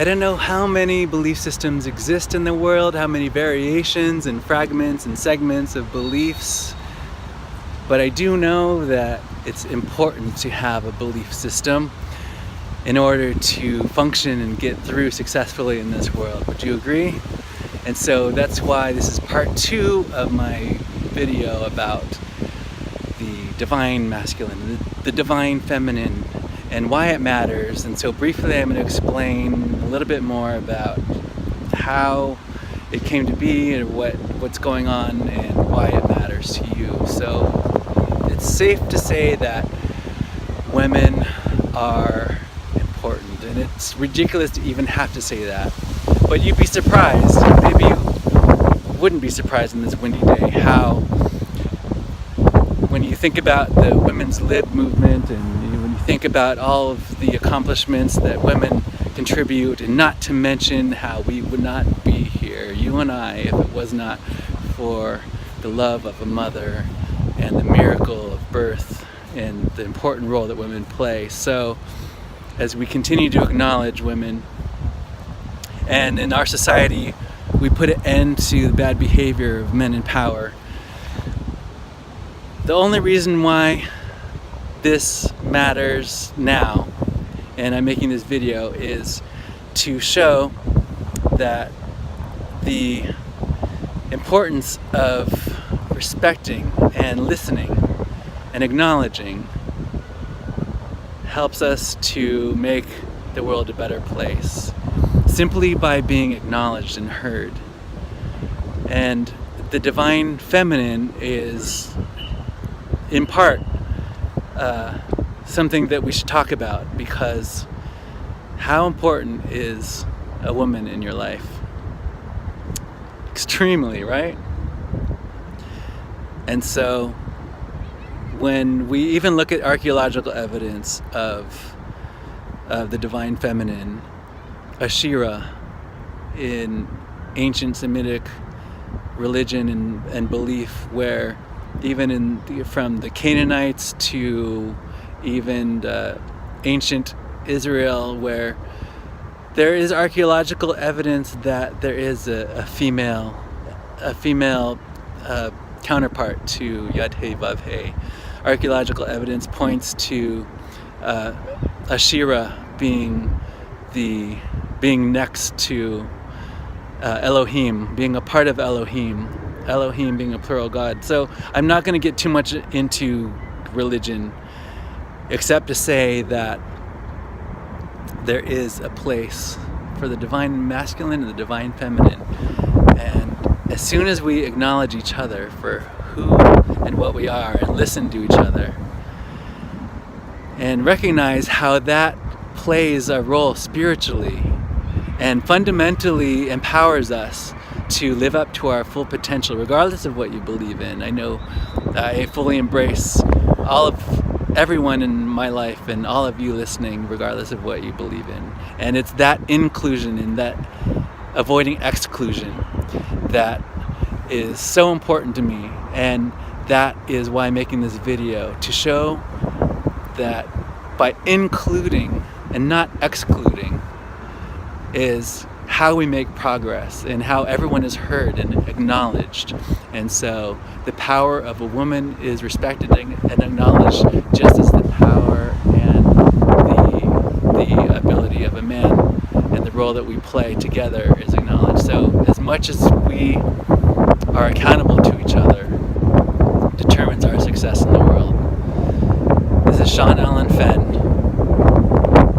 I don't know how many belief systems exist in the world, how many variations and fragments and segments of beliefs, but I do know that it's important to have a belief system in order to function and get through successfully in this world. Would you agree? And so that's why this is part 2 of my video about the divine masculine, the divine feminine, and why it matters. And so briefly I'm going to explain a little bit more about how it came to be and what's going on and why it matters to you. So it's safe to say that women are important, and it's ridiculous to even have to say that. But you'd be surprised, maybe you wouldn't be surprised in this windy day, how when you think about the women's lib movement and when you think about all of the accomplishments that women contribute, and not to mention how we would not be here, you and I, if it was not for the love of a mother and the miracle of birth and the important role that women play. So as we continue to acknowledge women, and in our society we put an end to the bad behavior of men in power, the only reason why this matters now, and I'm making this video, is to show that the importance of respecting and listening and acknowledging helps us to make the world a better place, simply by being acknowledged and heard. And the divine feminine is, in part, something that we should talk about, because how important is a woman in your life? Extremely, right? And so when we even look at archaeological evidence of the divine feminine, Asherah, in ancient Semitic religion and belief, where even from the Canaanites to even ancient Israel, where there is archaeological evidence that there is a female counterpart to Yad-Heh Vav-Heh. Archaeological evidence points to Asherah being next to Elohim, being a part of Elohim being a plural God. So I'm not going to get too much into religion, except to say that there is a place for the divine masculine and the divine feminine. And as soon as we acknowledge each other for who and what we are, and listen to each other, and recognize how that plays a role spiritually and fundamentally empowers us to live up to our full potential, regardless of what you believe in. I know I fully embrace everyone in my life and all of you listening, regardless of what you believe in. And it's that inclusion and that avoiding exclusion that is so important to me. And that is why I'm making this video, to show that by including and not excluding is how we make progress and how everyone is heard and acknowledged. And so the power of a woman is respected and acknowledged, just as the power and the ability of a man and the role that we play together is acknowledged. So as much as we are accountable to each other determines our success in the world. This is Sean Allen Fenn,